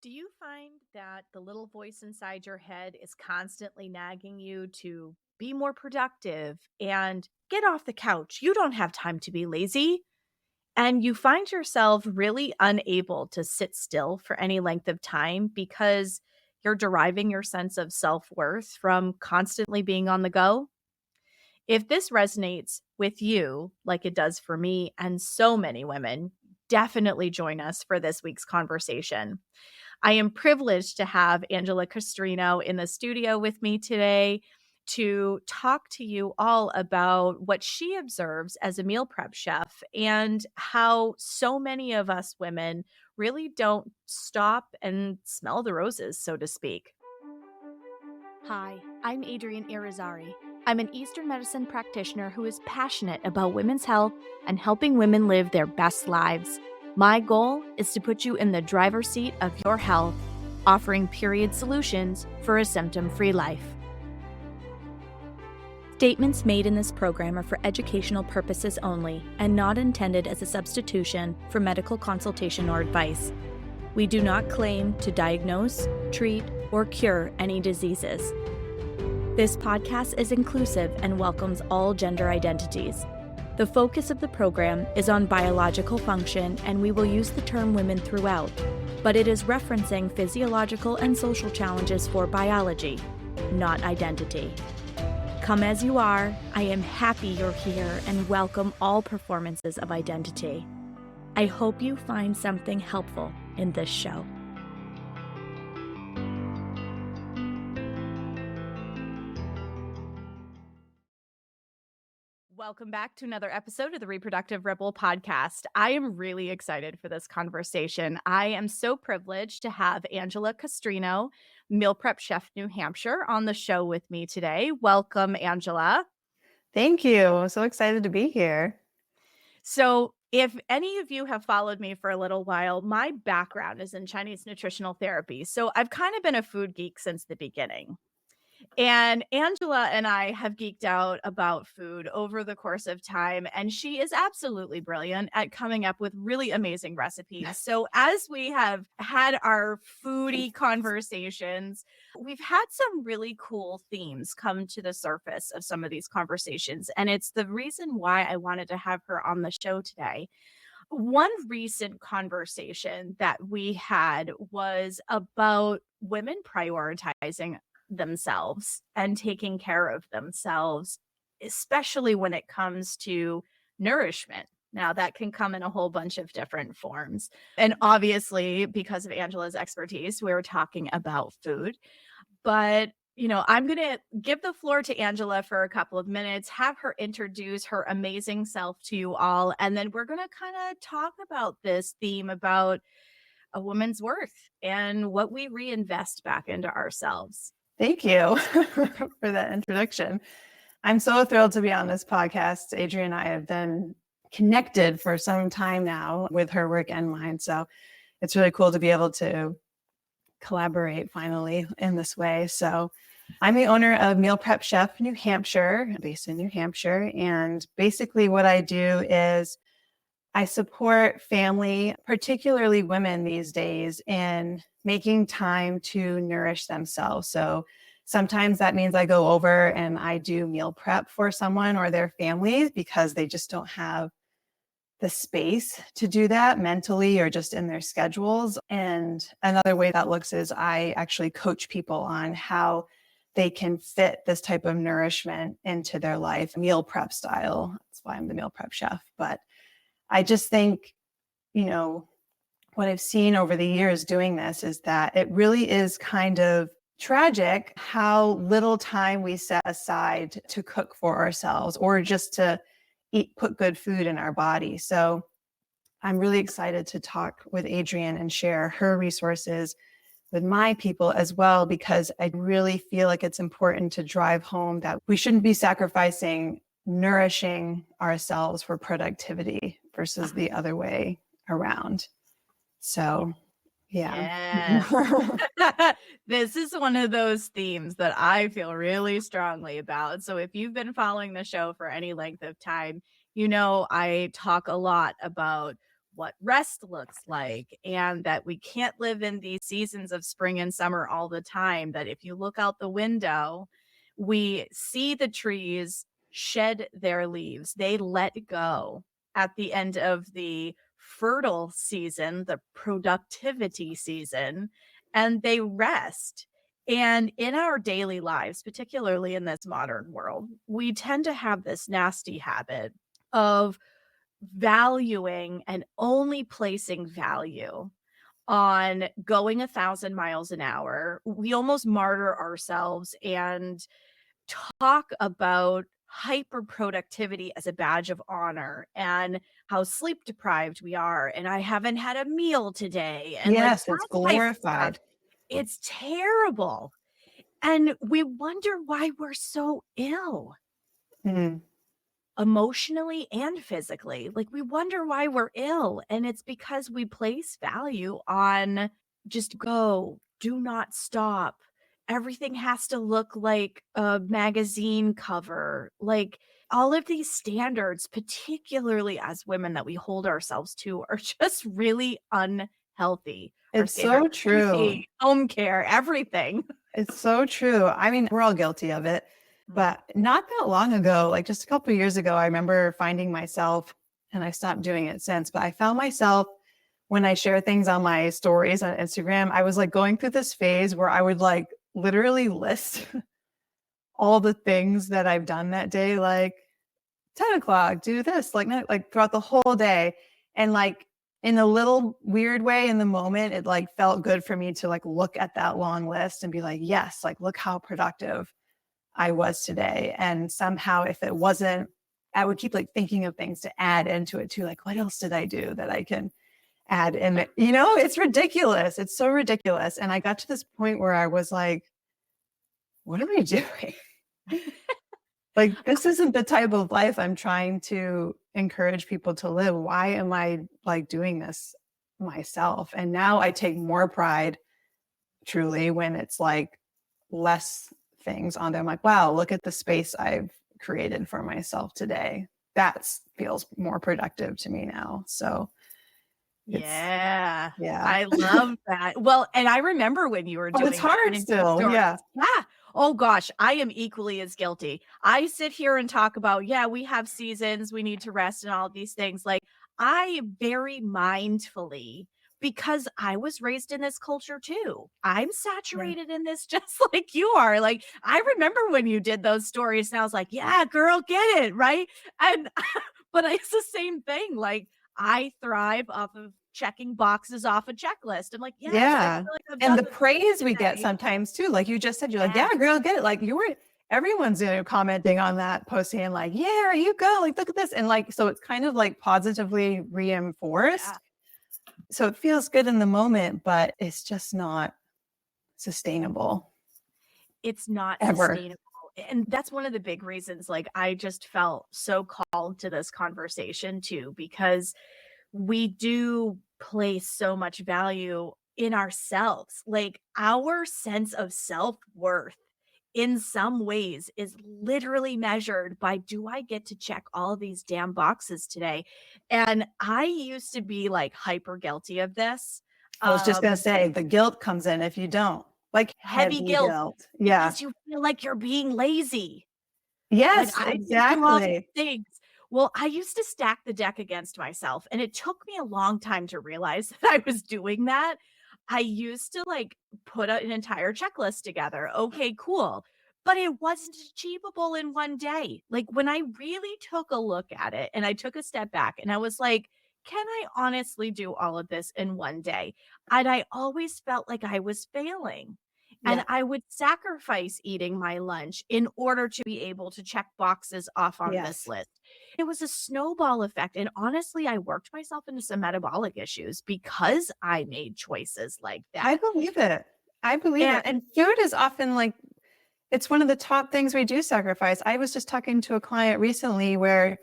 Do you find that the little voice inside your head is constantly nagging you to be more productive and get off the couch? You don't have time to be lazy. And you find yourself really unable to sit still for any length of time because you're deriving your sense of self worth from constantly being on the go. If this resonates with you, like it does for me and so many women, definitely join us for this week's conversation. I am privileged to have Angela Castrigno in the studio with me today to talk to you all about what she observes as a meal prep chef and how so many of us women really don't stop and smell the roses, so to speak. Hi, I'm Adrienne Irizarry. I'm an Eastern medicine practitioner who is passionate about women's health and helping women live their best lives. My goal is to put you in the driver's seat of your health, offering period solutions for a symptom-free life. Statements made in this program are for educational purposes only and not intended as a substitution for medical consultation or advice. We do not claim to diagnose, treat, or cure any diseases. This podcast is inclusive and welcomes all gender identities. The focus of the program is on biological function, and we will use the term women throughout, but it is referencing physiological and social challenges for biology, not identity. Come as you are, I am happy you're here and welcome all performances of identity. I hope you find something helpful in this show. Welcome back to another episode of the Reproductive Rebel podcast. I am really excited for this conversation. I am so privileged to have Angela Castrigno, meal prep chef, New Hampshire, on the show with me today. Welcome, Angela. Thank you. I'm so excited to be here. So if any of you have followed me for a little while, my background is in Chinese nutritional therapy. So I've kind of been a food geek since the beginning. And Angela and I have geeked out about food over the course of time, and she is absolutely brilliant at coming up with really amazing recipes. So as we have had our foodie conversations, we've had some really cool themes come to the surface of some of these conversations, and it's the reason why I wanted to have her on the show today. One recent conversation that we had was about women prioritizing themselves and taking care of themselves, especially when it comes to nourishment. Now, that can come in a whole bunch of different forms. And obviously, because of Angela's expertise, we were talking about food. But, I'm going to give the floor to Angela for a couple of minutes, have her introduce her amazing self to you all. And then we're going to kind of talk about this theme about a woman's worth and what we reinvest back into ourselves. Thank you for that introduction. I'm so thrilled to be on this podcast. Adrienne and I have been connected for some time now with her work and mine. So it's really cool to be able to collaborate finally in this way. So I'm the owner of Meal Prep Chef New Hampshire, based in New Hampshire. And basically what I do is I support family, particularly women these days, in making time to nourish themselves. So sometimes that means I go over and I do meal prep for someone or their families because they just don't have the space to do that mentally or just in their schedules. And another way that looks is I actually coach people on how they can fit this type of nourishment into their life, meal prep style. That's why I'm the meal prep chef. But I just think, what I've seen over the years doing this is that it really is kind of tragic how little time we set aside to cook for ourselves or just to put good food in our body. So I'm really excited to talk with Adrienne and share her resources with my people as well, because I really feel like it's important to drive home that we shouldn't be sacrificing nourishing ourselves for productivity versus the other way around. So, yeah. This is one of those themes that I feel really strongly about. So if you've been following the show for any length of time, I talk a lot about what rest looks like, and that we can't live in these seasons of spring and summer all the time, that if you look out the window, we see the trees shed their leaves. They let go at the end of the fertile season, the productivity season, and they rest. And in our daily lives, particularly in this modern world, we tend to have this nasty habit of valuing and only placing value on going 1,000 miles an hour. We almost martyr ourselves and talk about hyper productivity as a badge of honor, and how sleep deprived we are. And I haven't had a meal today. And like Yes, it's that type of stuff. glorified. It's terrible. And we wonder why we're so ill Mm. emotionally and physically. Like we wonder why we're ill. And it's because we place value on just go, do not stop. Everything has to look like a magazine cover. Like all of these standards, particularly as women, that we hold ourselves to are just really unhealthy. Our It's standard so true. home care, everything. It's so true. I mean, we're all guilty of it. But not that long ago, like just a couple of years ago, I remember finding myself, and I stopped doing it since, but I found myself when I share things on my stories on Instagram, I was like going through this phase where I would like literally list all the things that I've done that day, like 10 o'clock, do this, like throughout the whole day. And like in a little weird way in the moment, it like felt good for me to like look at that long list and be like, yes, like look how productive I was today. And somehow if it wasn't, I would keep like thinking of things to add into it too. Like, what else did I do that I can add in? You know, it's ridiculous. It's so ridiculous. And I got to this point where I was like, what am I doing? Like, this isn't the type of life I'm trying to encourage people to live. Why am I like doing this myself? And now I take more pride truly when it's like less things on there. I'm like, wow, look at the space I've created for myself today. That feels more productive to me now. So Yeah. yeah. I love that. Well, and I remember when you were Oh, doing it's hard that still. stories. Yeah. Yeah. Oh gosh, I am equally as guilty. I sit here and talk about, yeah, we have seasons, we need to rest and all these things. Like I very mindfully, because I was raised in this culture too. I'm saturated in this just like you are. Like I remember when you did those stories and I was like, yeah, girl, get it, right? And but it's the same thing. Like I thrive off of checking boxes off a checklist. I'm like, yes, I Yeah. feel like I've And done the this praise we get today. sometimes too, like you just said, you're like, yeah, Yes. girl, get it. Like you were, everyone's commenting on that post saying like, yeah, you go, like, look at this. And like, so it's kind of like positively Yeah. reinforced. So it feels good in the moment, but it's just not sustainable It's not ever. sustainable. And that's one of the big reasons, like, I just felt so called to this conversation too, because we do place so much value in ourselves. Like, our sense of self-worth in some ways is literally measured by, do I get to check all these damn boxes today? And I used to be like hyper guilty of this. I was just going to Um, say the guilt comes in if you don't, like Heavy heavy guilt guilt. Yeah. because you feel like you're being lazy. Like, Yes, I didn't do all these exactly. things. Well, I used to stack the deck against myself, and it took me a long time to realize that I was doing that. I used to, like, put an entire checklist together. Okay, cool. But it wasn't achievable in one day. Like, when I really took a look at it and I took a step back and I was like, "Can I honestly do all of this in one day?" And I always felt like I was failing. Yeah. And I would sacrifice eating my lunch in order to be able to check boxes off on this Yes. list. It was a snowball effect. And honestly, I worked myself into some metabolic issues because I made choices like I that. believe it. I believe it. And And food is often like, it's one of the top things we do sacrifice. I was just talking to a client recently where,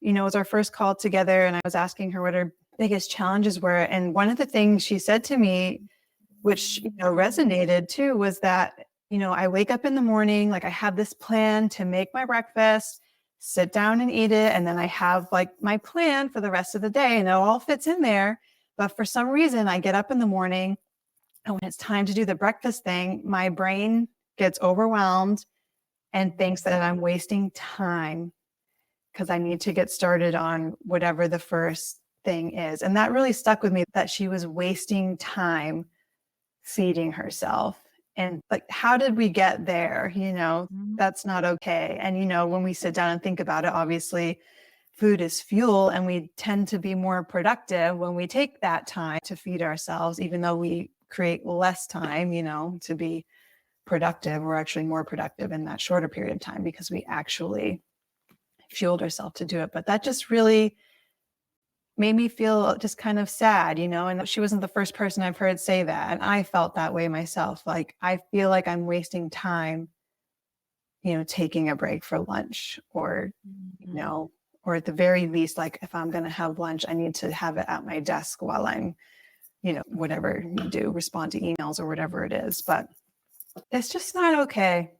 it was our first call together and I was asking her what her biggest challenges were. And one of the things she said to me, which, resonated too, was that, I wake up in the morning, like I have this plan to make my breakfast, sit down and eat it. And then I have like my plan for the rest of the day and it all fits in there. But for some reason, I get up in the morning and when it's time to do the breakfast thing, my brain gets overwhelmed and thinks that I'm wasting time because I need to get started on whatever the first thing is. And that really stuck with me, that she was wasting time feeding herself. And like, how did we get there? That's not okay. And, when we sit down and think about it, obviously food is fuel and we tend to be more productive when we take that time to feed ourselves, even though we create less time, to be productive. We're actually more productive in that shorter period of time because we actually fueled ourselves to do it. But that just really made me feel just kind of sad, and she wasn't the first person I've heard say that. And I felt that way myself. Like, I feel like I'm wasting time, taking a break for lunch or, or at the very least, like if I'm going to have lunch, I need to have it at my desk while I'm, whatever you do, respond to emails or whatever it is. But it's just not okay.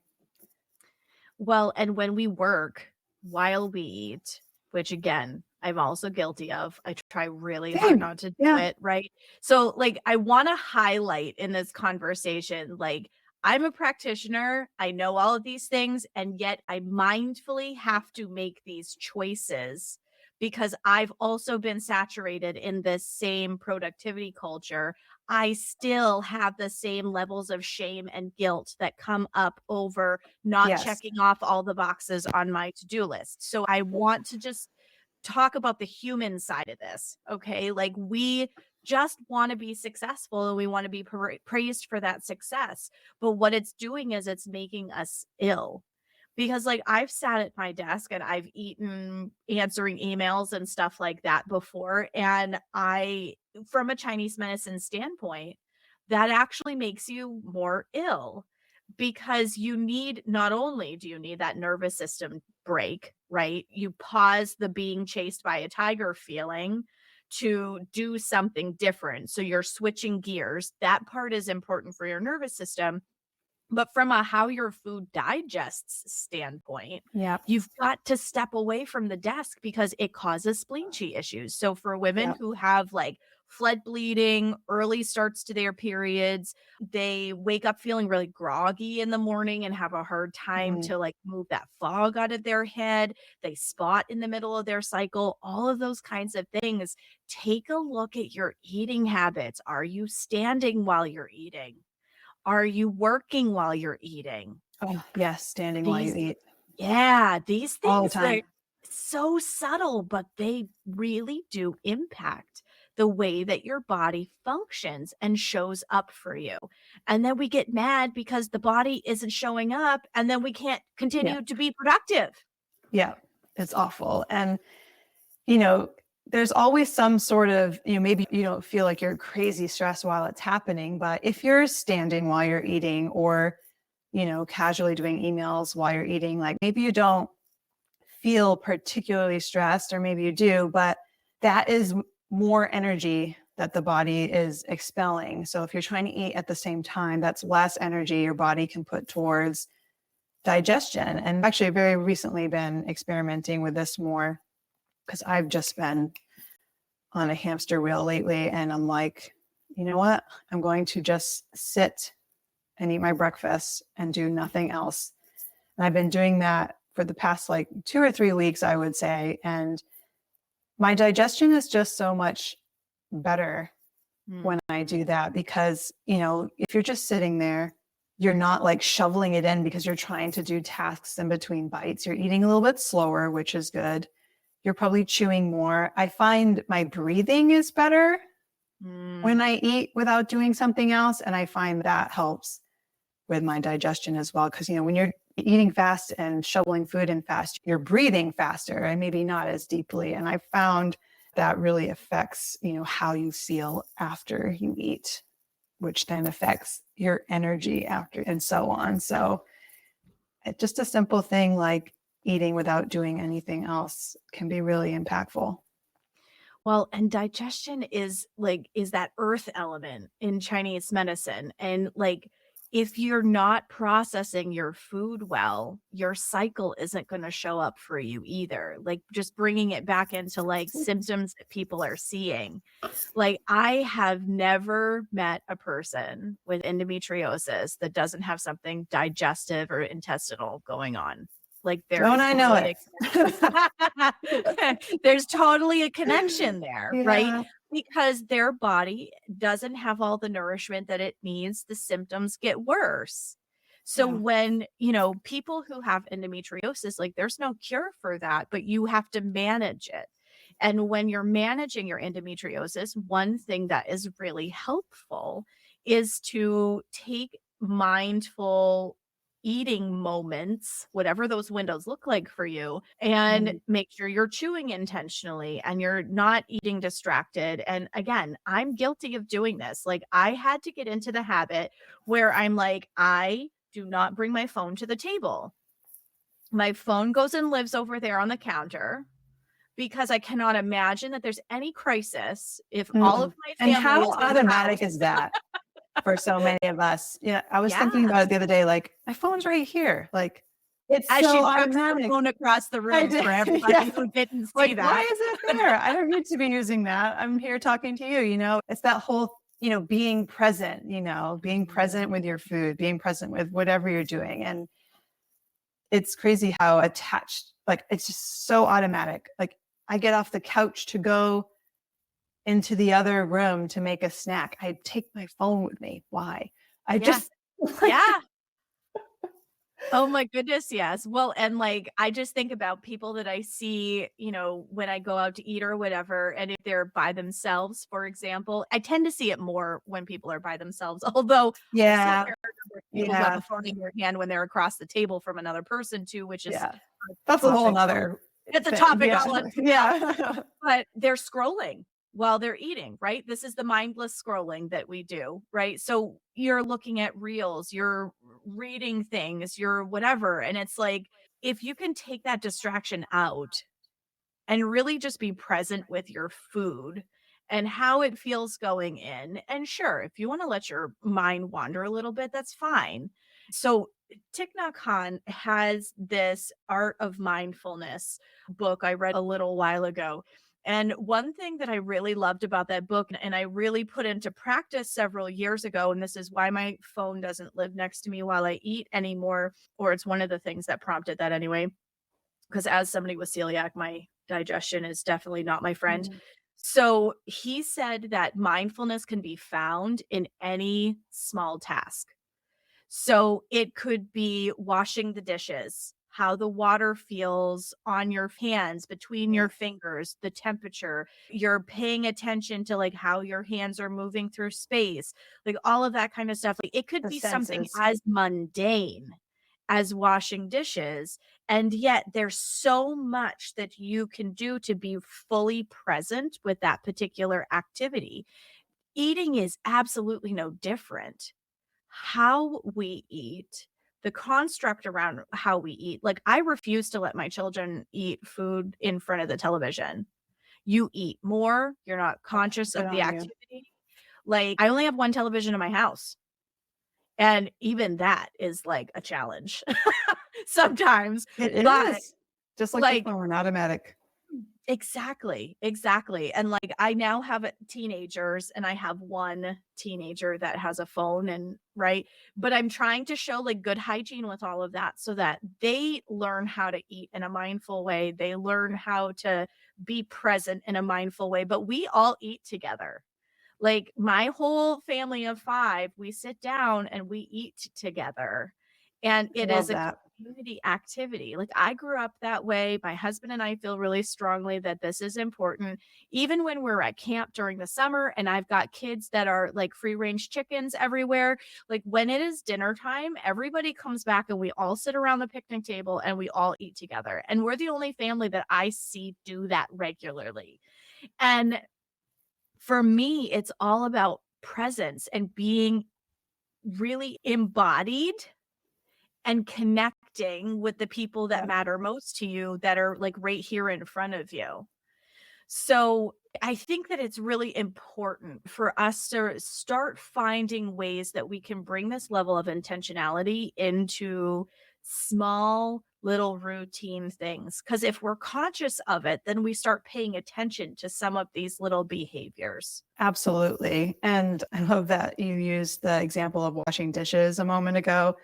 Well, and when we work while we eat, which again, I'm also guilty of. I try really hard not to do it, right? So like, I want to highlight in this conversation, like, I'm a practitioner. I know all of these things, and yet I mindfully have to make these choices because I've also been saturated in this same productivity culture. I still have the same levels of shame and guilt that come up over not checking off all the boxes on my to-do list. So I want to just talk about the human side of this. Okay. Like, we just want to be successful and we want to be praised for that success. But what it's doing is it's making us ill. Because like, I've sat at my desk and I've eaten answering emails and stuff like that before. And from a Chinese medicine standpoint, that actually makes you more ill because not only do you need that nervous system break, right? You pause the being chased by a tiger feeling to do something different. So you're switching gears. That part is important for your nervous system. But from a how your food digests standpoint, you've got to step away from the desk because it causes spleen qi issues. So for women who have like flood bleeding, early starts to their periods, they wake up feeling really groggy in the morning and have a hard time to like move that fog out of their head. They spot in the middle of their cycle, all of those kinds of things. Take a look at your eating habits. Are you standing while you're eating? Are you working while you're eating? Oh, yes, standing while you eat. Yeah, these things all the time. are so subtle, but they really do impact the way that your body functions and shows up for you. And then we get mad because the body isn't showing up, and then we can't continue to be productive. Yeah, it's awful. And, there's always some sort of, maybe you don't feel like you're crazy stressed while it's happening, but if you're standing while you're eating or, casually doing emails while you're eating, like maybe you don't feel particularly stressed, or maybe you do, but that is more energy that the body is expelling. So if you're trying to eat at the same time, that's less energy your body can put towards digestion. And actually, very recently been experimenting with this more because I've just been on a hamster wheel lately. And I'm like, you know what? I'm going to just sit and eat my breakfast and do nothing else. And I've been doing that for the past like 2 or 3 weeks, I would say. And my digestion is just so much better when I do that because, if you're just sitting there, you're not like shoveling it in because you're trying to do tasks in between bites. You're eating a little bit slower, which is good. You're probably chewing more. I find my breathing is better when I eat without doing something else. And I find that helps with my digestion as well. Because, when you're eating fast and shoveling food in fast, you're breathing faster and maybe not as deeply. And I found that really affects, how you feel after you eat, which then affects your energy after and so on. So it's just a simple thing like eating without doing anything else can be really impactful. Well, and digestion is that earth element in Chinese medicine. And like, if you're not processing your food well, your cycle isn't going to show up for you either. Like just bringing it back into like symptoms that people are seeing. Like I have never met a person with endometriosis that doesn't have something digestive or intestinal going on. Like there Don't is I know totally there's totally a connection there, right? Yeah. Because their body doesn't have all the nourishment that it needs, the symptoms get worse. So Yeah. when, people who have endometriosis, like there's no cure for that, but you have to manage it. And when you're managing your endometriosis, one thing that is really helpful is to take mindful eating moments, whatever those windows look like for you, and Mhm. make sure you're chewing intentionally and you're not eating distracted. And again, I'm guilty of doing this. Like I had to get into the habit where I'm like, I do not bring my phone to the table. My phone goes and lives over there on the counter because I cannot imagine that there's any crisis if all of Mm. my And family how is in the automatic house. is that for so many of us? Yeah, I was thinking Yeah. about it the other day, like, my phone's right here. Like, it's As so she chucks the automatic. phone across the I room did, for everybody yeah. who didn't see Like, why that. is it there? I don't need to be using that. I'm here talking to you, you know? It's that whole, being present, being present with your food, being present with whatever you're doing. And it's crazy how attached, like, it's just so automatic. Like, I get off the couch to go into the other room to make a snack. I take my phone with me. Why? I Yeah. just Yeah. Oh my goodness, yes. Well, and like I just think about people that I see, when I go out to eat or whatever, and if they're by themselves, for example, I tend to see it more when people are by themselves. Although also yeah, there are a number of people who have yeah, a phone in their hand when they're across the table from another person too, which is yeah. a That's a whole topic. nother It's a thing. topic Yeah, all unto itself. yeah, But they're scrolling while they're eating, right? This is the mindless scrolling that we do, right? So you're looking at reels, you're reading things, you're whatever. And it's like, if you can take that distraction out and really just be present with your food and how it feels going in. And sure, if you want to let your mind wander a little bit, that's fine. So Thich Nhat Hanh has this Art of Mindfulness book I read a little while ago. And one thing that I really loved about that book, and I really put into practice several years ago, and this is why my phone doesn't live next to me while I eat anymore, or it's one of the things that prompted that anyway, because as somebody with celiac, my digestion is definitely not my friend. Mhm. So he said that mindfulness can be found in any small task. So it could be washing the dishes, how the water feels on your hands, between Yeah. your fingers, the temperature. You're paying attention to like how your hands are moving through space, like all of that kind of stuff. Like it could The be something senses. as mundane as washing dishes. And yet there's so much that you can do to be fully present with that particular activity. Eating is absolutely no different. How we eat, the construct around how we eat. Like, I refuse to let my children eat food in front of the television. You eat more, you're not conscious Good of the on you. activity. Like, I only have one television in my house, and even that is, like, a challenge sometimes, It but, is. Just like the like, phone, automatic. exactly, exactly, and, like, I now have, teenagers, and I have one teenager that has a phone and right? But I'm trying to show, like, good hygiene with all of that so that they learn how to eat in a mindful way, they learn how to be present in a mindful way, but we all eat together. Like, my whole family of 5, we sit down and we eat together, and I it is love a that. community activity. Like, I grew up that way. My husband and I feel really strongly that this is important. Even when we're at camp during the summer and I've got kids that are, like, free-range chickens everywhere, like, when it is dinner time, everybody comes back and we all sit around the picnic table and we all eat together, and we're the only family that I see do that regularly. And for me, it's all about presence and being really embodied and connecting with the people that Yeah. matter most to you that are like right here in front of you. So I think that it's really important for us to start finding ways that we can bring this level of intentionality into small little routine things. Because if we're conscious of it, then we start paying attention to some of these little behaviors. Absolutely. And I love that you used the example of washing dishes a moment ago.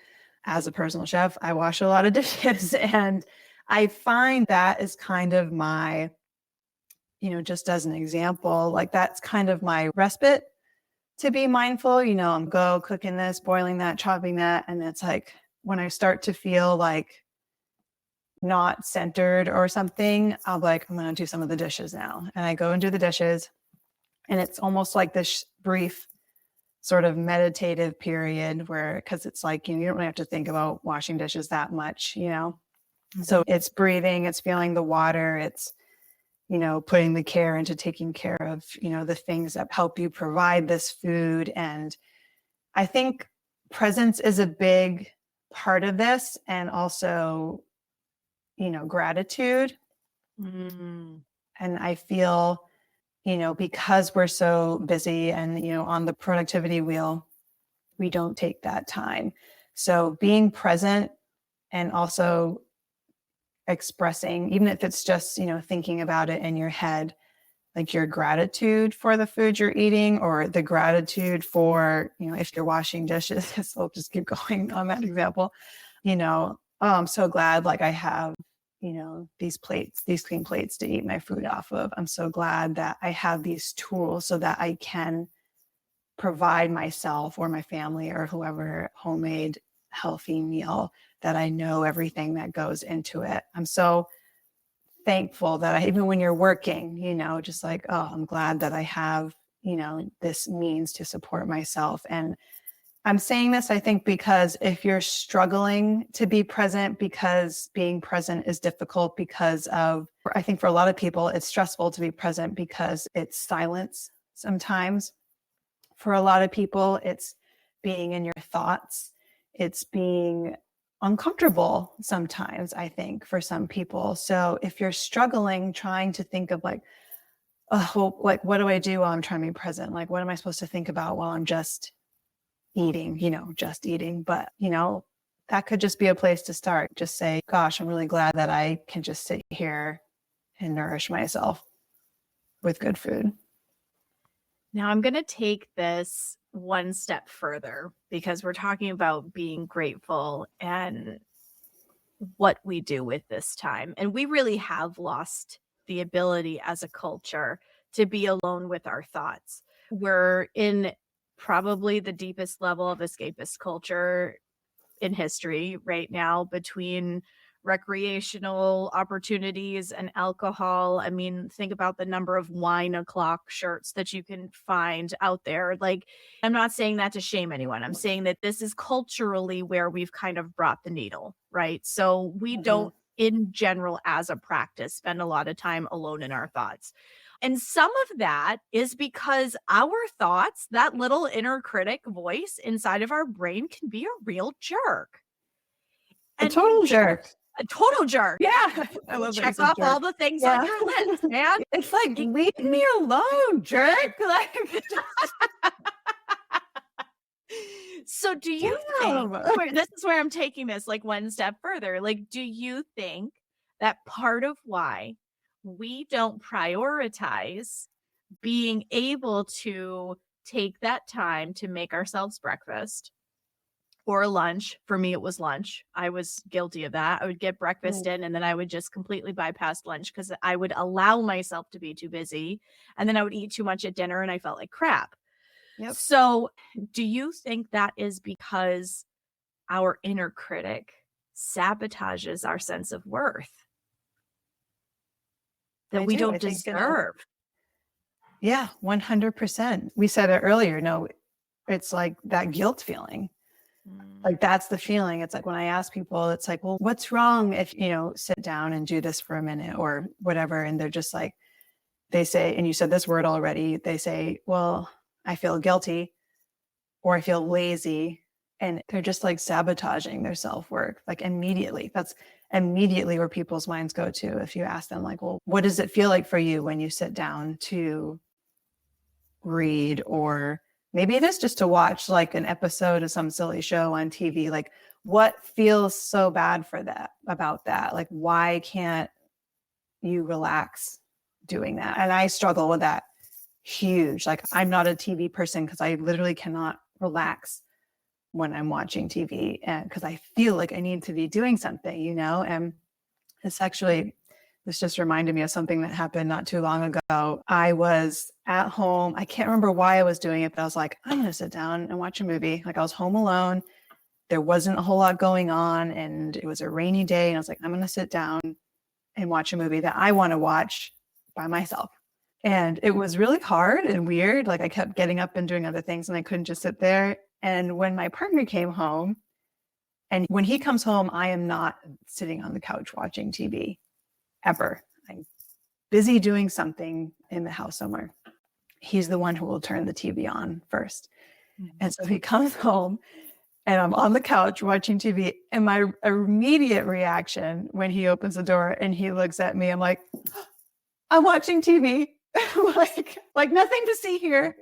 As a personal chef, I wash a lot of dishes, and I find that is kind of my, just as an example, like that's kind of my respite to be mindful. I'm go cooking this, boiling that, chopping that. And it's like when I start to feel like not centered or something, I'm like, I'm going to do some of the dishes now. And I go and do the dishes. And it's almost like this brief sort of meditative period where, because it's like, you don't really have to think about washing dishes that much, So it's breathing, it's feeling the water, it's, putting the care into taking care of, the things that help you provide this food. And I think presence is a big part of this, and also, gratitude. Mm. And I feel, because we're so busy and, on the productivity wheel, we don't take that time. So being present and also expressing, even if it's just, thinking about it in your head, like your gratitude for the food you're eating, or the gratitude for, if you're washing dishes, so I'll just keep going on that example, oh, I'm so glad like I have, these plates, these clean plates to eat my food off of. I'm so glad that I have these tools so that I can provide myself or my family or whoever homemade healthy meal, that I know everything that goes into it. I'm so thankful that even when you're working, just like, oh, I'm glad that I have, this means to support myself. And I'm saying this, I think, because if you're struggling to be present, because being present is difficult because of, I think for a lot of people, it's stressful to be present because it's silence sometimes. For a lot of people, it's being in your thoughts. It's being uncomfortable sometimes, I think, for some people. So if you're struggling, trying to think of like, oh, well, like, what do I do while I'm trying to be present? Like, what am I supposed to think about while I'm just eating, just eating? But, that could just be a place to start. Just say, gosh, I'm really glad that I can just sit here and nourish myself with good food. Now I'm going to take this one step further, because we're talking about being grateful and what we do with this time. And we really have lost the ability as a culture to be alone with our thoughts. We're in probably the deepest level of escapist culture in history right now, between recreational opportunities and alcohol. I mean, think about the number of wine o'clock shirts that you can find out there. Like, I'm not saying that to shame anyone. I'm saying that this is culturally where we've kind of brought the needle, right? So we don't, in general, as a practice, spend a lot of time alone in our thoughts. And some of that is because our thoughts, that little inner critic voice inside of our brain, can be a real jerk. A total jerk. A total jerk. Yeah. I love Check off all the things on your list, man. It's like, leave me alone, jerk. Like, so do you think, this is where I'm taking this like one step further. Like, do you think that part of why we don't prioritize being able to take that time to make ourselves breakfast or lunch? For me, it was lunch. I was guilty of that. I would get breakfast in, and then I would just completely bypass lunch because I would allow myself to be too busy. And then I would eat too much at dinner and I felt like crap. Yep. So do you think that is because our inner critic sabotages our sense of worth? That we don't deserve? Yeah, 100%. We said it earlier. No, it's like that guilt feeling. Like, that's the feeling. It's like when I ask people, it's like, well, what's wrong if, sit down and do this for a minute or whatever. And they're just like, they say, and you said this word already, they say, well, I feel guilty or I feel lazy. And they're just like sabotaging their self-worth, like immediately. immediately where people's minds go to if you ask them, like, well, what does it feel like for you when you sit down to read, or maybe it is just to watch like an episode of some silly show on TV? Like, what feels so bad for that about that? Like, why can't you relax doing that? And I struggle with that huge. Like, I'm not a TV person because I literally cannot relax when I'm watching TV, and because I feel like I need to be doing something, and this just reminded me of something that happened not too long ago. I was at home. I can't remember why I was doing it, but I was like, I'm going to sit down and watch a movie. Like, I was home alone. There wasn't a whole lot going on, and it was a rainy day. And I was like, I'm going to sit down and watch a movie that I want to watch by myself. And it was really hard and weird. Like, I kept getting up and doing other things, and I couldn't just sit there. And when my partner came home, and when he comes home, I am not sitting on the couch watching TV ever. I'm busy doing something in the house somewhere. He's the one who will turn the TV on first. Mm-hmm. And so he comes home, and I'm on the couch watching TV. And my immediate reaction when he opens the door and he looks at me, I'm like, I'm watching TV. like nothing to see here,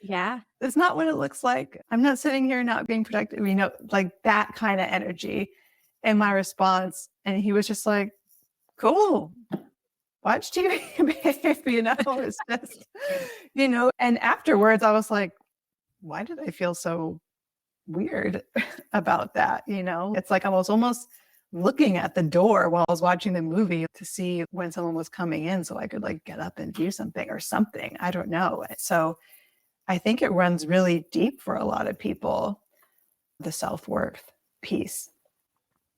Yeah. It's not what it looks like. I'm not sitting here not being productive, like that kind of energy. And my response, and he was just like, cool, watch TV, babe, it's just, and afterwards I was like, why did I feel so weird about that? It's like I was almost looking at the door while I was watching the movie to see when someone was coming in so I could like get up and do something or something. I don't know. So I think it runs really deep for a lot of people, the self-worth piece.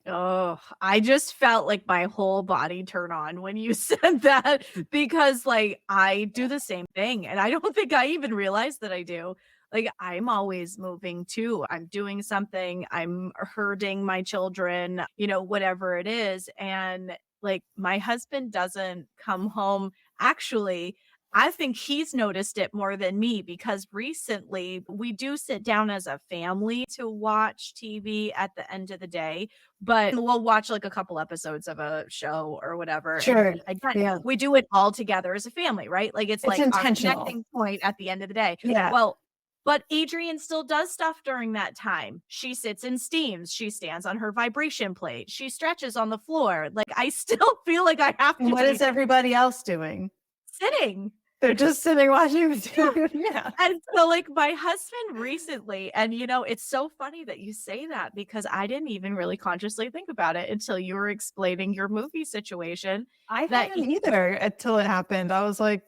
Oh, I just felt like my whole body turn on when you said that, because like I do the same thing, and I don't think I even realize that I do. Like, I'm always moving too. I'm doing something, I'm herding my children, whatever it is. And like, my husband doesn't come home. Actually, I think he's noticed it more than me, because recently we do sit down as a family to watch TV at the end of the day, but we'll watch like a couple episodes of a show or whatever. Sure. And again, we do it all together as a family, right? Like, it's like intentional. our connecting point at the end of the day. Yeah. Well, but Adrienne still does stuff during that time. She sits and steams. She stands on her vibration plate. She stretches on the floor. Like, I still feel like I have to. What is everybody else doing? Sitting. They're just sitting watching the TV. Yeah. And so like my husband recently, and it's so funny that you say that, because I didn't even really consciously think about it until you were explaining your movie situation. I didn't either until it happened. I was like,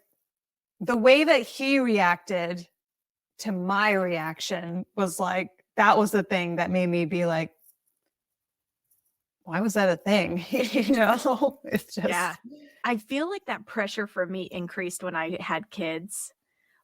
the way that he reacted to my reaction was like, that was the thing that made me be like, why was that a thing? It's just, yeah. I feel like that pressure for me increased when I had kids.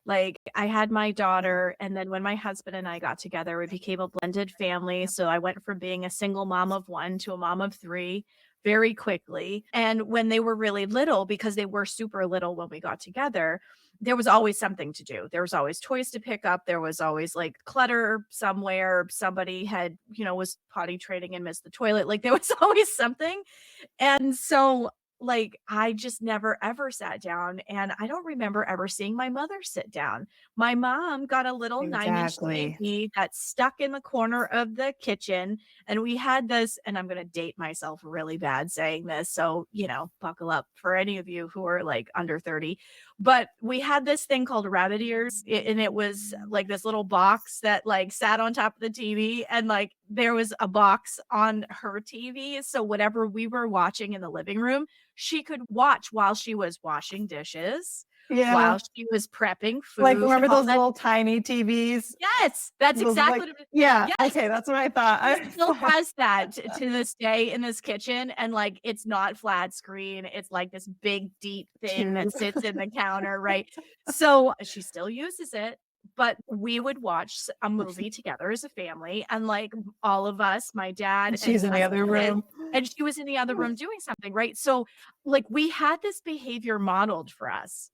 Like, I had my daughter, and then when my husband and I got together, we became a blended family. So I went from being a single mom of one to a mom of three very quickly. And when they were really little, because they were super little when we got together, there was always something to do. There was always toys to pick up. There was always like clutter somewhere. Somebody had, was potty training and missed the toilet. Like, there was always something. And so like, I just never ever sat down, and I don't remember ever seeing my mother sit down. My mom got a little 9-inch TV that stuck in the corner of the kitchen, and we had this, and I'm going to date myself really bad saying this, so, buckle up for any of you who are like under 30, but we had this thing called rabbit ears, and it was like this little box that like sat on top of the TV, and like there was a box on her TV, so whatever we were watching in the living room, she could watch while she was washing dishes, while she was prepping food. Like, remember those little tiny TVs? Yes, that's exactly what it was. Yeah. Yes. Okay, that's what I thought. It still has that to this day in this kitchen, and like, it's not flat screen. It's like this big, deep thing that sits in the counter, right? So she still uses it. But we would watch a movie together as a family, and like all of us, my dad, she's in the other room, and she was in the other room doing something, right? So like, we had this behavior modeled for us.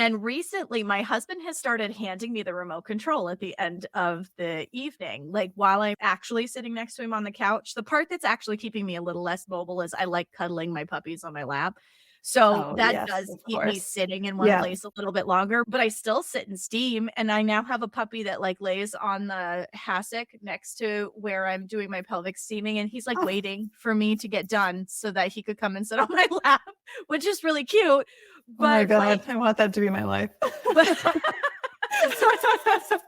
And recently, my husband has started handing me the remote control at the end of the evening, like while I'm actually sitting next to him on the couch. The part that's actually keeping me a little less mobile is I like cuddling my puppies on my lap. So Oh, that yes, does of keep me course. sitting in one Yeah. place a little bit longer, but I still sit and steam. And I now have a puppy that like lays on the hassock next to where I'm doing my pelvic steaming. And he's like Oh, waiting for me to get done so that he could come and sit on my lap, which is really cute. oh my But like, God. I want that to be my life. but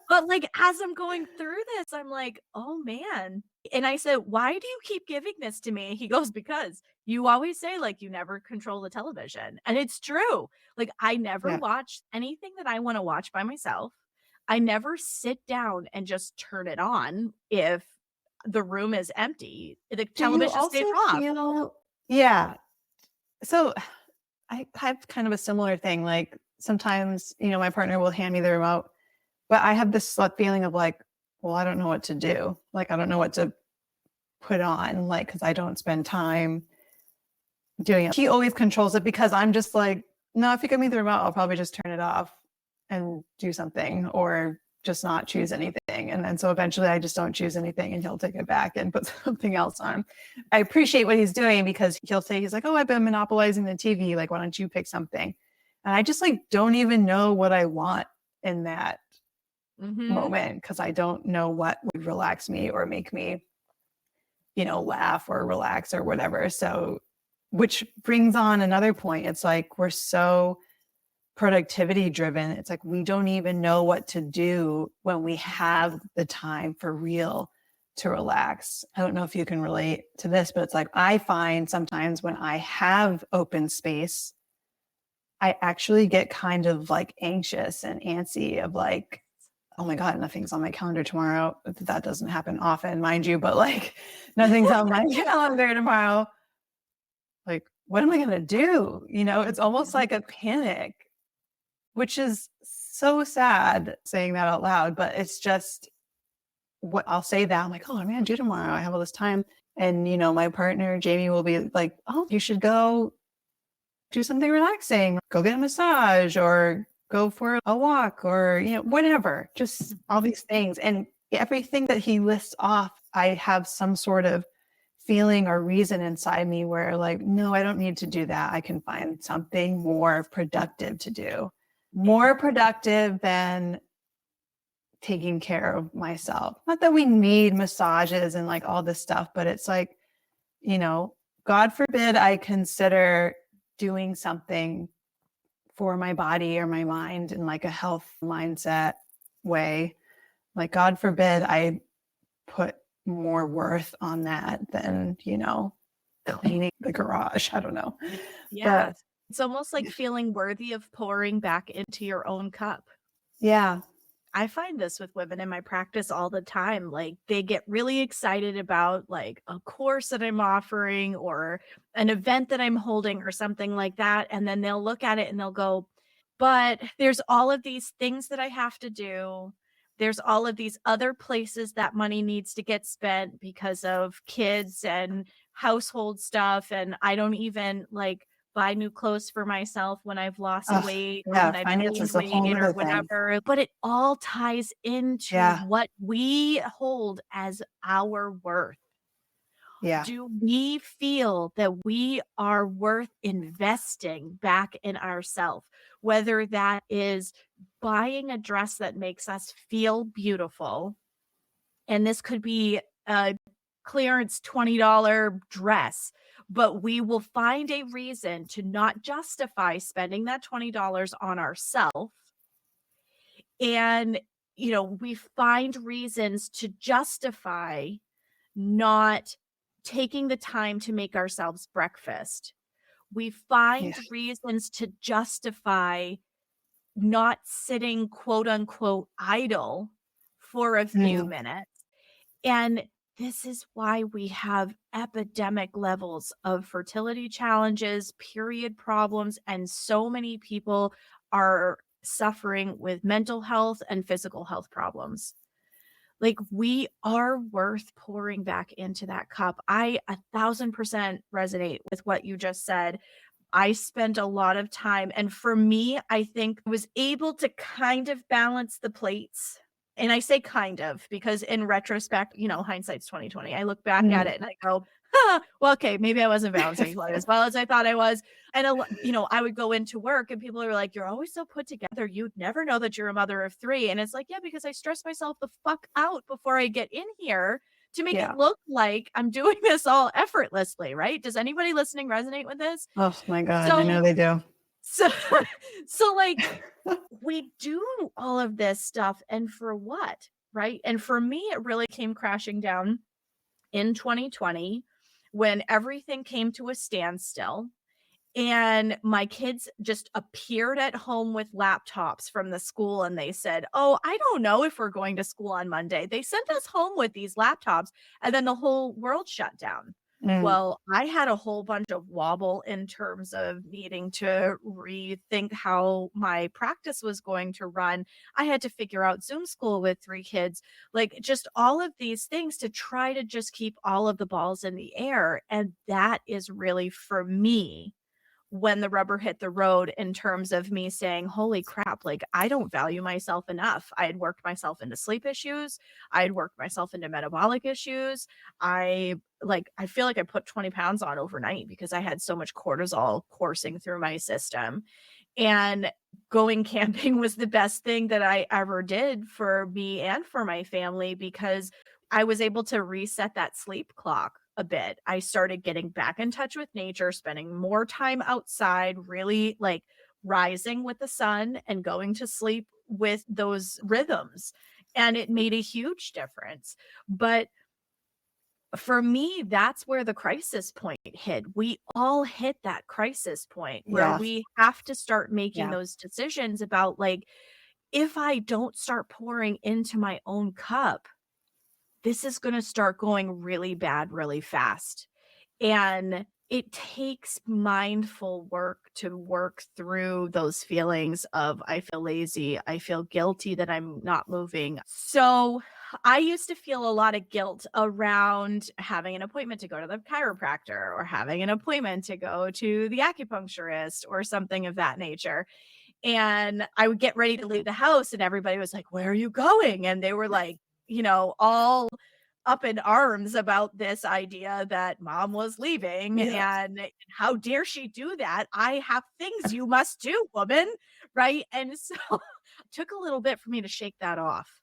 but, like, as I'm going through this, I'm like, "Oh, man." And I said, "Why do you keep giving this to me?" He goes, "Because you always say, like, you never control the television." And it's true. Like, I never Yeah. watch anything that I wanna watch by myself. I never sit down and just turn it on if the room is empty. The Do you television stays also off. feel, yeah. So I have kind of a similar thing. Like sometimes, my partner will hand me the remote, but I have this feeling of like, well, I don't know what to do. Like, I don't know what to put on, like, because I don't spend time doing it. He always controls it because I'm just like, no, if you give me the remote, I'll probably just turn it off and do something or just not choose anything. And then so eventually I just don't choose anything and he'll take it back and put something else on. I appreciate what he's doing because he's like, oh, I've been monopolizing the TV. Like, why don't you pick something? And I just like don't even know what I want in that Mhm. moment because I don't know what would relax me or make me, laugh or relax or whatever. So, which brings on another point. It's like we're so productivity driven. It's like we don't even know what to do when we have the time for real to relax. I don't know if you can relate to this, but it's like I find sometimes when I have open space, I actually get kind of like anxious and antsy of like, oh my God, nothing's on my calendar tomorrow. That doesn't happen often, mind you, but like nothing's on my calendar tomorrow. Like, what am I going to do? It's almost like a panic, which is so sad saying that out loud, but it's just what I'll say that I'm like, oh, I'm going to do tomorrow. I have all this time. And, my partner, Jamie, will be like, oh, you should go do something relaxing, go get a massage or go for a walk or, whatever, just all these things. And everything that he lists off, I have some sort of feeling or reason inside me where like, no, I don't need to do that. I can find something more productive to do, more productive than taking care of myself. Not that we need massages and like all this stuff, but it's like, God forbid I consider doing something for my body or my mind in like a health mindset way. Like, God forbid I put more worth on that than, cleaning the garage. I don't know. Yeah. But It's almost like feeling worthy of pouring back into your own cup. yeah. I find this with women in my practice all the time. Like they get really excited about like a course that I'm offering or an event that I'm holding or something like that. And then they'll look at it and they'll go, but there's all of these things that I have to do. There's all of these other places that money needs to get spent because of kids and household stuff. And I don't even like buy new clothes for myself when I've lost Oh, weight or yeah. when I've Finance gained is a whole weight or other thing. whatever, but it all ties into Yeah. what we hold as our worth. Yeah. Do we feel that we are worth investing back in ourselves? Whether that is buying a dress that makes us feel beautiful, and this could be a clearance $20 dress, but we will find a reason to not justify spending that $20 on ourselves. And, we find reasons to justify not taking the time to make ourselves breakfast. We Yeah. find reasons to justify not sitting quote unquote idle for a few Mm. minutes. And this is why we have epidemic levels of fertility challenges, period problems, and so many people are suffering with mental health and physical health problems. Like we are worth pouring back into that cup. I 1,000% resonate with what you just said. I spent a lot of time, and for me, I think I was able to kind of balance the plates. And I say kind of because in retrospect, hindsight's 2020. I look back at Mm. it and I go, well, okay, maybe I wasn't balancing life as well as I thought I was. And I would go into work and people are like, "You're always so put together. You'd never know that you're a mother of 3." And it's like, yeah, because I stress myself the fuck out before I get in here to make it Yeah. look like I'm doing this all effortlessly, right? Does anybody listening resonate with this? Oh my God. I So, know they do. so, so like we do all of this stuff, and for what, right? And for me, it really came crashing down in 2020 when everything came to a standstill. And my kids just appeared at home with laptops from the school and they said, "Oh, I don't know if we're going to school on Monday." They sent us home with these laptops and then the whole world shut down. Mm. Well, I had a whole bunch of wobble in terms of needing to rethink how my practice was going to run. I had to figure out Zoom school with 3 kids, like just all of these things to try to just keep all of the balls in the air. And that is really for me when the rubber hit the road in terms of me saying, "Holy crap, like I don't value myself enough." I had worked myself into sleep issues. I had worked myself into metabolic issues. I feel like I put 20 pounds on overnight because I had so much cortisol coursing through my system. And going camping was the best thing that I ever did for me and for my family because I was able to reset that sleep clock a bit. I started getting back in touch with nature, spending more time outside, really like rising with the sun and going to sleep with those rhythms. And it made a huge difference. But for me, that's where the crisis point hit. We all hit that crisis point where Yeah. we have to start making Yeah. those decisions about like, if I don't start pouring into my own cup, this is going to start going really bad really fast. And it takes mindful work to work through those feelings of I feel lazy, I feel guilty that I'm not moving. So I used to feel a lot of guilt around having an appointment to go to the chiropractor or having an appointment to go to the acupuncturist or something of that nature. And I would get ready to leave the house and everybody was like, "Where are you going?" And they were like, all up in arms about this idea that mom was leaving Yeah. and how dare she do that? I have things you must do, woman, right? And so it took a little bit for me to shake that off.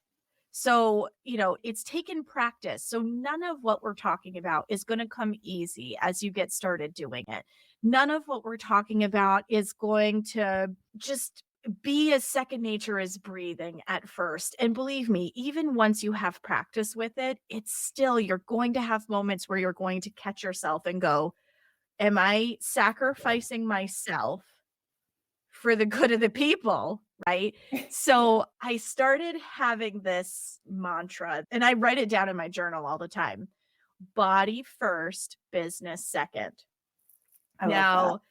So, it's taken practice. So none of what we're talking about is going to come easy as you get started doing it. None of what we're talking about is going to just be as second nature as breathing at first. And believe me, even once you have practice with it, it's still, you're going to have moments where you're going to catch yourself and go, "Am I sacrificing myself for the good of the people?" Right? So I started having this mantra and I write it down in my journal all the time: body first, business second. I love that. Now,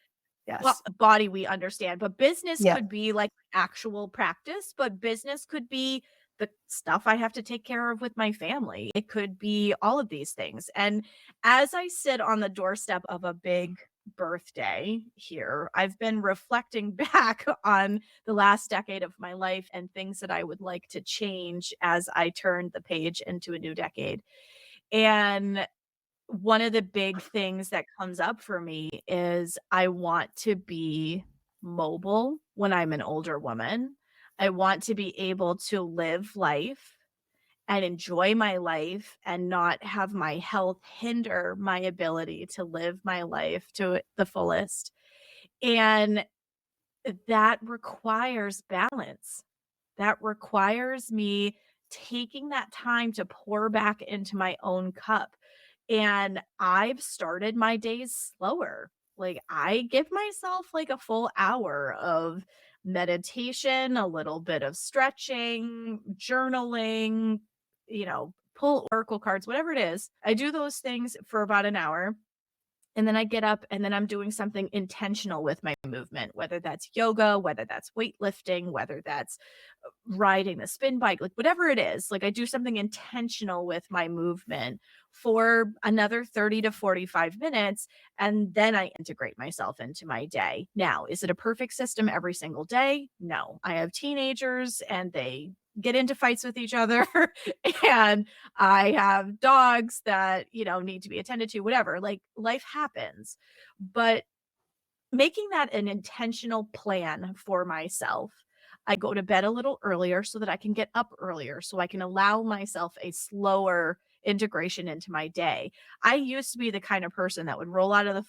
Yes. body we understand, but business Yeah. could be like actual practice, but business could be the stuff I have to take care of with my family. It could be all of these things. And as I sit on the doorstep of a big birthday here, I've been reflecting back on the last decade of my life and things that I would like to change as I turn the page into a new decade. And one of the big things that comes up for me is I want to be mobile when I'm an older woman. I want to be able to live life and enjoy my life and not have my health hinder my ability to live my life to the fullest. And that requires balance. That requires me taking that time to pour back into my own cup. And I've started my days slower. Like I give myself like a full hour of meditation, a little bit of stretching, journaling, pull oracle cards, whatever it is. I do those things for about an hour. And then I get up and then I'm doing something intentional with my movement, whether that's yoga, whether that's weightlifting, whether that's riding the spin bike, like whatever it is. Like I do something intentional with my movement for another 30 to 45 minutes. And then I integrate myself into my day. Now, is it a perfect system every single day? No. I have teenagers and they get into fights with each other and I have dogs that, need to be attended to, whatever. Like life happens. But making that an intentional plan for myself, I go to bed a little earlier so that I can get up earlier, so I can allow myself a slower integration into my day. I used to be the kind of person that would roll out of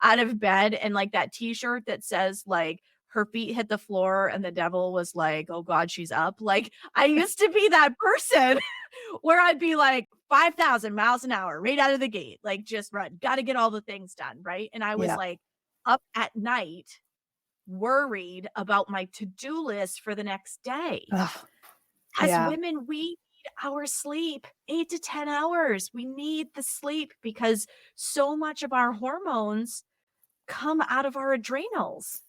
out of bed and like that t-shirt that says like her feet hit the floor and the devil was like, "Oh God, she's up." Like I used to be that person where I'd be like 5,000 miles an hour right out of the gate, like just run, got to get all the things done. Right. And I was Yeah. like up at night worried about my to-do list for the next day. Ugh, As yeah. women, we need our sleep, 8 to 10 hours. We need the sleep because so much of our hormones come out of our adrenals.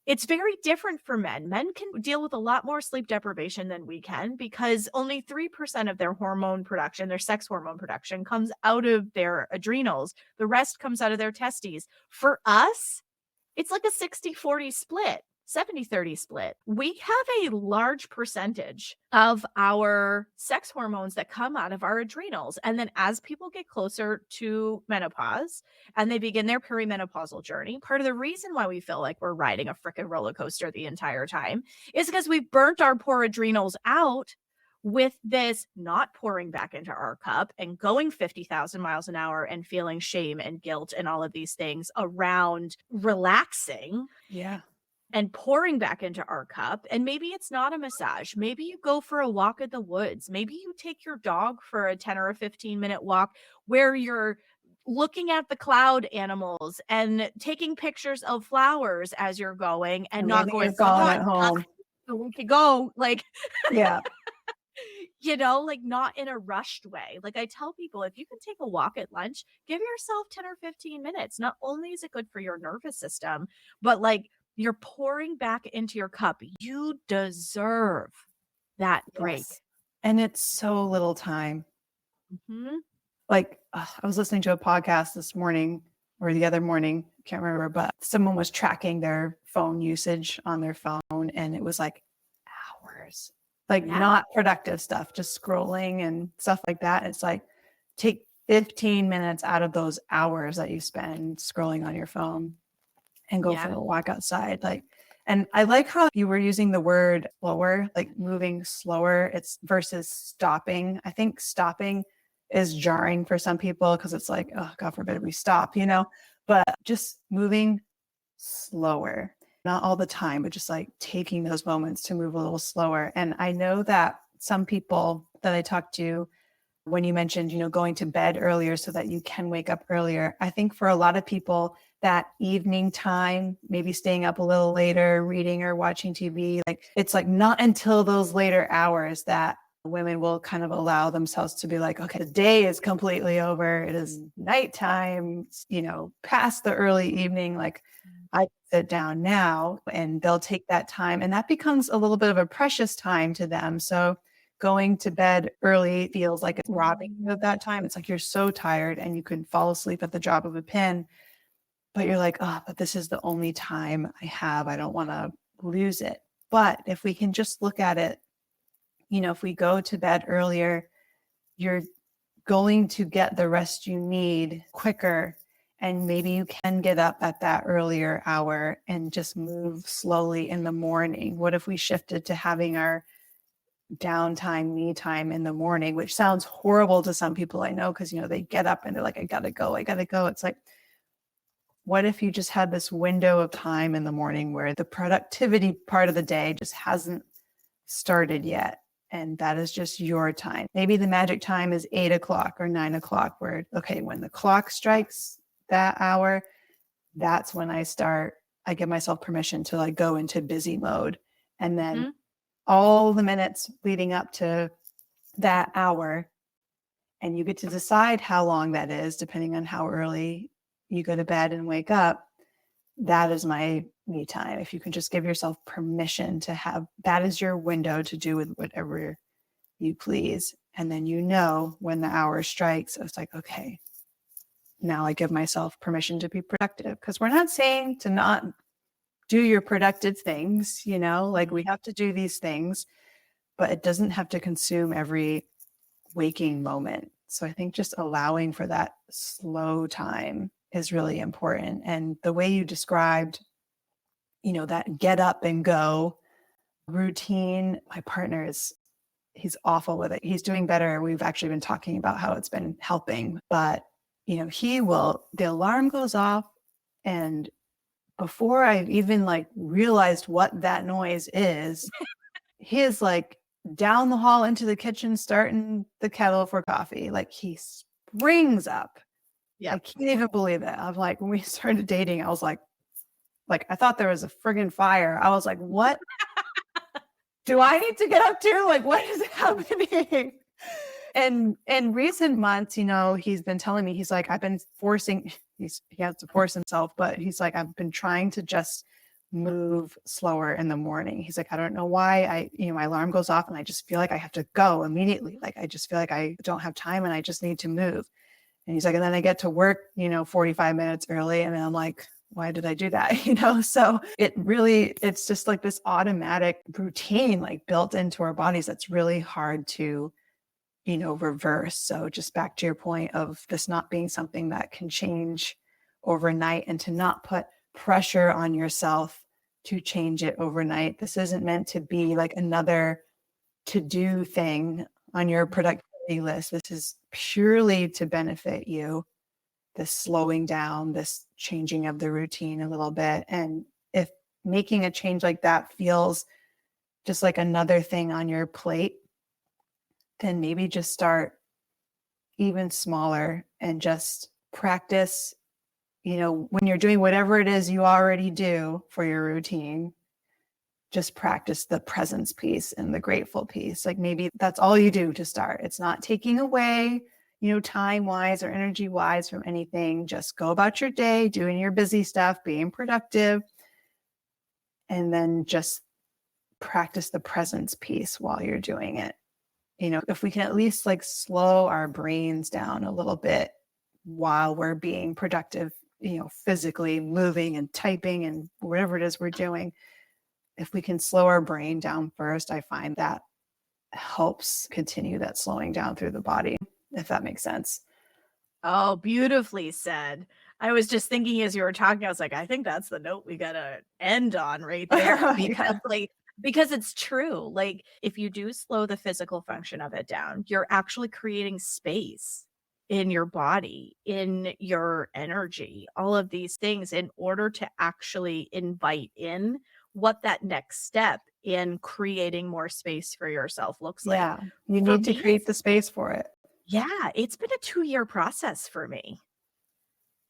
It's very different for men. Men can deal with a lot more sleep deprivation than we can because only 3% of their hormone production, their sex hormone production, comes out of their adrenals. The rest comes out of their testes. For us, it's like a 60-40 split, 70-30 split. We have a large percentage of our sex hormones that come out of our adrenals. And then as people get closer to menopause and they begin their perimenopausal journey, part of the reason why we feel like we're riding a freaking roller coaster the entire time is because we've burnt our poor adrenals out with this not pouring back into our cup and going 50,000 miles an hour and feeling shame and guilt and all of these things around relaxing Yeah. and pouring back into our cup. And maybe it's not a massage. Maybe you go for a walk in the woods. Maybe you take your dog for a 10 or a 15-minute walk where you're looking at the cloud animals and taking pictures of flowers as you're going and not Leaving going, your phone God, at home. we could go like Yeah. like not in a rushed way. Like I tell people, if you can take a walk at lunch, give yourself 10 or 15 minutes. Not only is it good for your nervous system, but like you're pouring back into your cup. You deserve that break. Yes. And it's so little time. Mhm. Like I was listening to a podcast this morning or the other morning, can't remember, but someone was tracking their phone usage on their phone and it was like hours, like Yeah. not productive stuff, just scrolling and stuff like that. It's like take 15 minutes out of those hours that you spend scrolling on your phone and go for Yeah. a walk outside. Like, and I like how you were using the word slower, like moving slower. It's versus stopping. I think stopping is jarring for some people because it's like, oh, God forbid we stop, but just moving slower, not all the time, but just like taking those moments to move a little slower. And I know that some people that I talked to, when you mentioned, going to bed earlier so that you can wake up earlier, I think for a lot of people, that evening time, maybe staying up a little later, reading or watching TV, like it's like not until those later hours that women will kind of allow themselves to be like, okay, the day is completely over. It is nighttime, past the early evening. Like I sit down now, and they'll take that time, and that becomes a little bit of a precious time to them. So going to bed early feels like it's robbing you of that time. It's like you're so tired and you could fall asleep at the drop of a pin, but you're like, oh, but this is the only time I have. I don't want to lose it. But if we can just look at it, if we go to bed earlier, you're going to get the rest you need quicker. And maybe you can get up at that earlier hour and just move slowly in the morning. What if we shifted to having our downtime, me time in the morning, which sounds horrible to some people I know, because, they get up and they're like, I gotta go. It's like, what if you just had this window of time in the morning where the productivity part of the day just hasn't started yet? And that is just your time. Maybe the magic time is 8 o'clock or 9 o'clock where, okay, when the clock strikes that hour, that's when I give myself permission to like go into busy mode. And then all the minutes leading up to that hour, and you get to decide how long that is, depending on how early you go to bed and wake up, that is my me time. If you can just give yourself permission to have, that is your window to do with whatever you please. And then, when the hour strikes, it's like, okay, now I give myself permission to be productive. Because we're not saying to not do your productive things, like we have to do these things, but it doesn't have to consume every waking moment. So I think just allowing for that slow time is really important. And the way you described, that get up and go routine, my partner he's awful with it. He's doing better. We've actually been talking about how it's been helping, but the alarm goes off, and before I've even realized what that noise is, he is down the hall into the kitchen, starting the kettle for coffee. He springs up. Yeah. I can't even believe it. I'm when we started dating, I was like, I thought there was a friggin' fire. I was like, what do I need to get up to? What is happening? And in recent months, he's been telling me, he's I've been forcing, he has to force himself, but he's I've been trying to just move slower in the morning. He's I don't know why my alarm goes off and I just feel I have to go immediately. I just feel I don't have time and I just need to move. And he's and then I get to work, 45 minutes early. And then I'm why did I do that? So it's just this automatic routine, built into our bodies. That's really hard to, reverse. So just back to your point of this not being something that can change overnight, and to not put pressure on yourself to change it overnight. This isn't meant to be another to-do thing on your productivity list. This is purely to benefit you, this slowing down, this changing of the routine a little bit. And if making a change like that feels just another thing on your plate, then maybe just start even smaller and just practice, when you're doing whatever it is you already do for your routine, just practice the presence piece and the grateful piece. Maybe that's all you do to start. It's not taking away, time-wise or energy-wise from anything. Just go about your day, doing your busy stuff, being productive, and then just practice the presence piece while you're doing it. If we can at least slow our brains down a little bit while we're being productive, physically moving and typing and whatever it is we're doing, if we can slow our brain down first, I find that helps continue that slowing down through the body, if that makes sense. Oh, beautifully said. I was just thinking as you were talking, I was I think that's the note we gotta end on right there, because it's true. If you do slow the physical function of it down, you're actually creating space in your body, in your energy, all of these things in order to actually invite in what that next step in creating more space for yourself looks like. Yeah, you For need to me, create the space for it. yeah, it's been a 2-year process for me.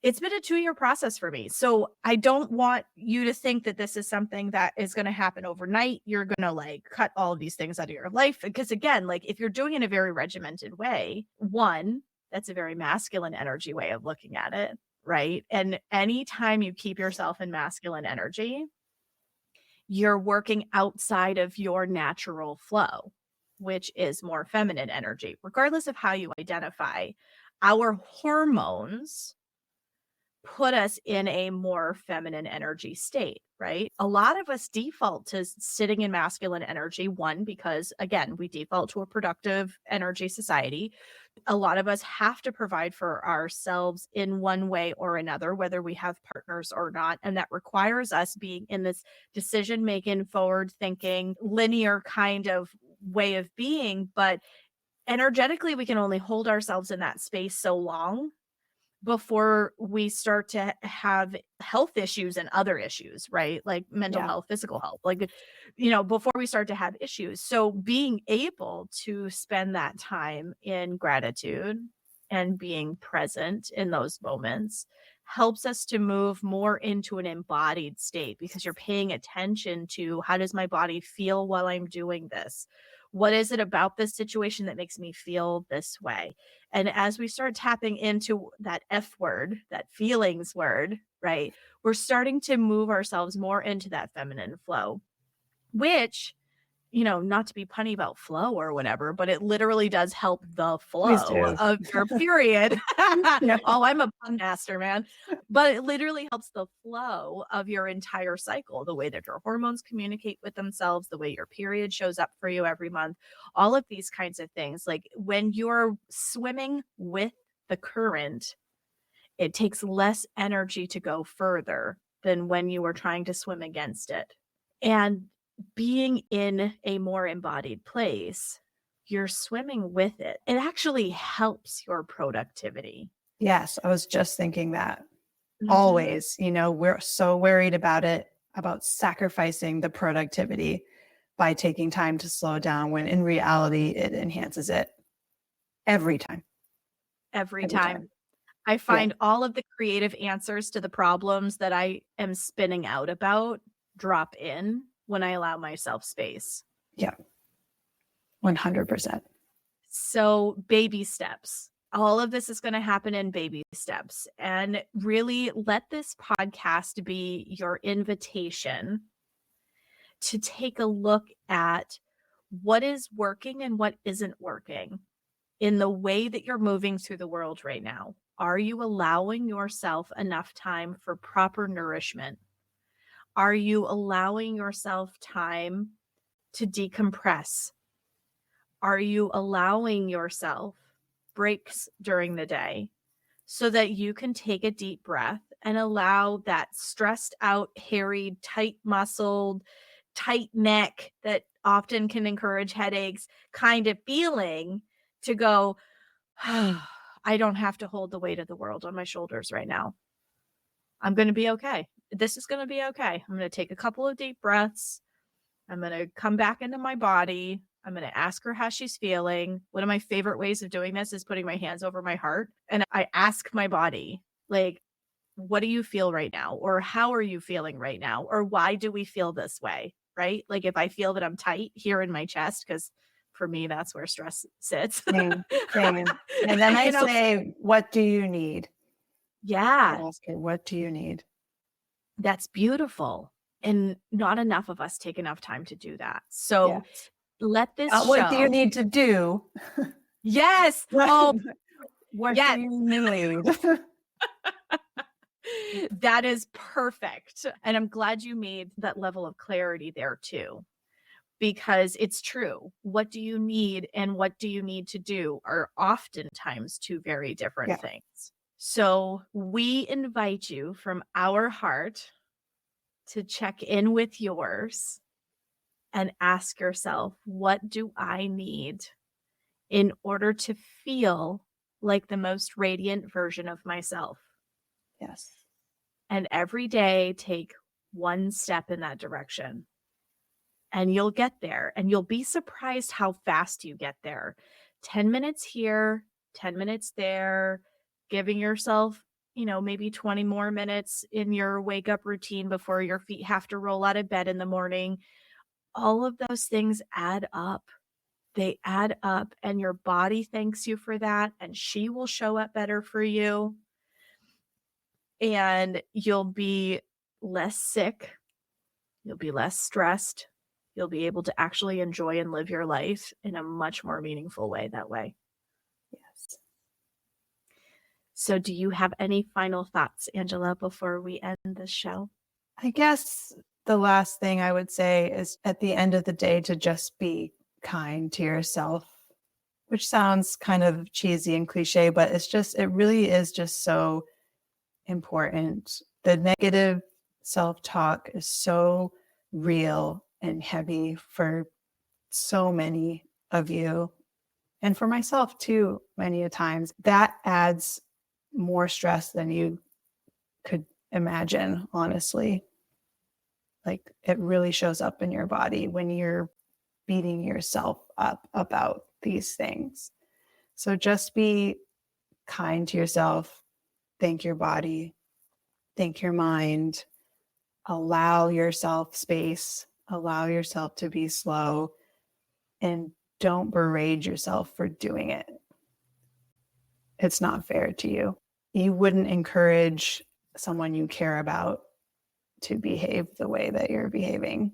It's been a 2-year process for me. So I don't want you to think that this is something that is going to happen overnight. You're going to cut all of these things out of your life. Because again, if you're doing it in a very regimented way, one, that's a very masculine energy way of looking at it, right? And anytime you keep yourself in masculine energy, you're working outside of your natural flow, which is more feminine energy. Regardless of how you identify, our hormones put us in a more feminine energy state, right? A lot of us default to sitting in masculine energy, one, because again, we default to a productive energy society. A lot of us have to provide for ourselves in one way or another, whether we have partners or not. And that requires us being in this decision-making, forward-thinking, linear kind of way of being. But energetically, we can only hold ourselves in that space so long before we start to have health issues and other issues, right? Mental health, physical health, before we start to have issues. So being able to spend that time in gratitude and being present in those moments helps us to move more into an embodied state, because you're paying attention to, how does my body feel while I'm doing this? What is it about this situation that makes me feel this way? And as we start tapping into that F word, that feelings word, right? We're starting to move ourselves more into that feminine flow, which, not to be punny about flow or whatever, but it literally does help the Please flow do. of your period. Yeah. Oh, I'm a pun master, man. But it literally helps the flow of your entire cycle, the way that your hormones communicate with themselves, the way your period shows up for you every month, all of these kinds of things. Like when you're swimming with the current, it takes less energy to go further than when you are trying to swim against it. And being in a more embodied place, you're swimming with it. It actually helps your productivity. Yes, I was just thinking that. Mhm. Always, we're so worried about it, about sacrificing the productivity by taking time to slow down, when in reality, it enhances it every time. Every Every time. time. I Yeah. find all of the creative answers to the problems that I am spinning out about drop in when I allow myself space. Yeah. 100%. So, baby steps. All of this is going to happen in baby steps. And really let this podcast be your invitation to take a look at what is working and what isn't working in the way that you're moving through the world right now. Are you allowing yourself enough time for proper nourishment? Are you allowing yourself time to decompress? Are you allowing yourself breaks during the day so that you can take a deep breath and allow that stressed out, harried, tight muscled, tight neck that often can encourage headaches kind of feeling to go, I don't have to hold the weight of the world on my shoulders right now. I'm going to be okay. This is going to be okay. I'm going to take a couple of deep breaths. I'm going to come back into my body. I'm going to ask her how she's feeling. One of my favorite ways of doing this is putting my hands over my heart. And I ask my body, like, what do you feel right now? Or how are you feeling right now? Or why do we feel this way? Right? Like if I feel that I'm tight here in my chest, because for me, that's where stress sits. Same. And then I say, what do you need? Yeah. I ask her, what do you need? That's beautiful. And not enough of us take enough time to do that. So let this show. What do you need to do? Yes. What yes. do you need? That is perfect. And I'm glad you made that level of clarity there too, because it's true. What do you need and what do you need to do are oftentimes two very different things. So we invite you from our heart to check in with yours and ask yourself, what do I need in order to feel like the most radiant version of myself? Yes. And every day take one step in that direction. And you'll get there, and you'll be surprised how fast you get there. 10 minutes here, 10 minutes there, giving yourself, maybe 20 more minutes in your wake up routine before your feet have to roll out of bed in the morning. All of those things add up. They add up, and your body thanks you for that, and she will show up better for you. And you'll be less sick. You'll be less stressed. You'll be able to actually enjoy and live your life in a much more meaningful way that way. Yes. So do you have any final thoughts, Angela, before we end this show? I guess the last thing I would say is at the end of the day to just be kind to yourself, which sounds kind of cheesy and cliche, but it really is just so important. The negative self-talk is so real and heavy for so many of you, and for myself too, many a times. That adds more stress than you could imagine, honestly. Like it really shows up in your body when you're beating yourself up about these things. So just be kind to yourself. Thank your body. Thank your mind. Allow yourself space. Allow yourself to be slow. And don't berate yourself for doing it. It's not fair to you. You wouldn't encourage someone you care about to behave the way that you're behaving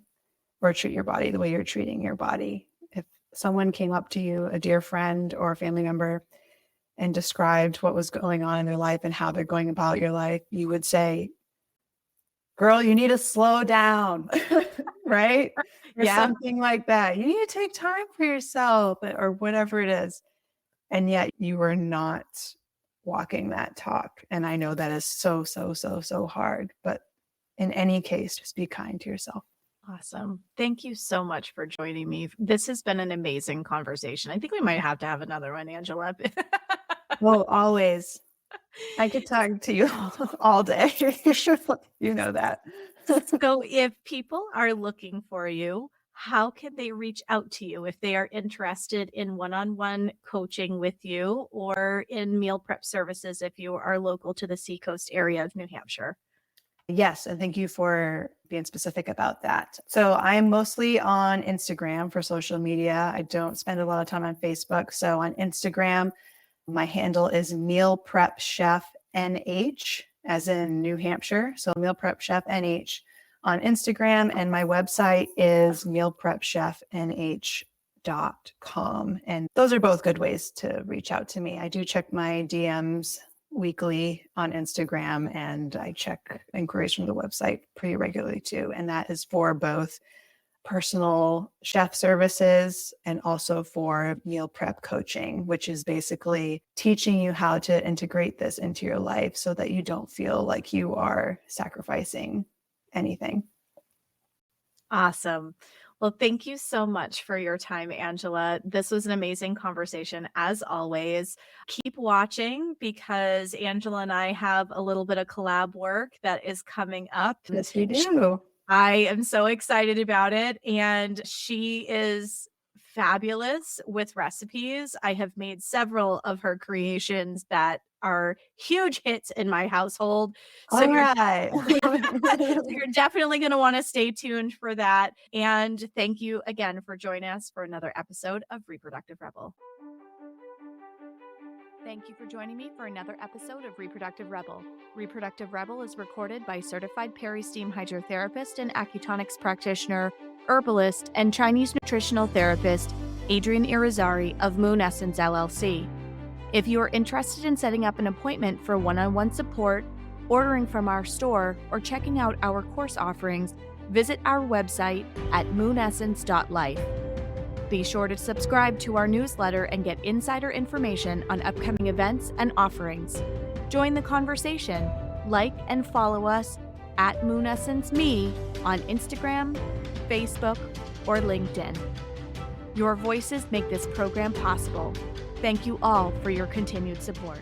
or treat your body the way you're treating your body. If someone came up to you, a dear friend or a family member, and described what was going on in their life and how they're going about your life, you would say, girl, you need to slow down, right? Or something like that. You need to take time for yourself or whatever it is. And yet you are not walking that talk. And I know that is so, so, so, so hard. But in any case, just be kind to yourself. Awesome. Thank you so much for joining me. This has been an amazing conversation. I think we might have to have another one, Angela. Well, always. I could talk to you all day. You know that. So if people are looking for you, how can they reach out to you if they are interested in one-on-one coaching with you or in meal prep services if you are local to the Seacoast area of New Hampshire? Yes, and thank you for being specific about that. So I'm mostly on Instagram for social media. I don't spend a lot of time on Facebook. So on Instagram, my handle is Meal Prep Chef NH, as in New Hampshire. So Meal Prep Chef NH on Instagram, and my website is mealprepchefnh.com. And those are both good ways to reach out to me. I do check my DMs weekly on Instagram, and I check inquiries from the website pretty regularly too. And that is for both personal chef services and also for meal prep coaching, which is basically teaching you how to integrate this into your life so that you don't feel like you are sacrificing anything. Awesome. Well, thank you so much for your time, Angela. This was an amazing conversation, as always. Keep watching because Angela and I have a little bit of collab work that is coming up. Yes, we do. I am so excited about it. And she is fabulous with recipes. I have made several of her creations that are huge hits in my household. So All right. you're definitely going to want to stay tuned for that. And thank you again for joining us for another episode of Reproductive Rebel. Thank you for joining me for another episode of Reproductive Rebel. Reproductive Rebel is recorded by certified peri-steam hydrotherapist and acutonics practitioner, herbalist, and Chinese nutritional therapist, Adrienne Irizarry of Moon Essence LLC. If you are interested in setting up an appointment for one-on-one support, ordering from our store, or checking out our course offerings, visit our website at moonessence.life. Be sure to subscribe to our newsletter and get insider information on upcoming events and offerings. Join the conversation. Like and follow us at Moon Essence Me on Instagram, Facebook, or LinkedIn. Your voices make this program possible. Thank you all for your continued support.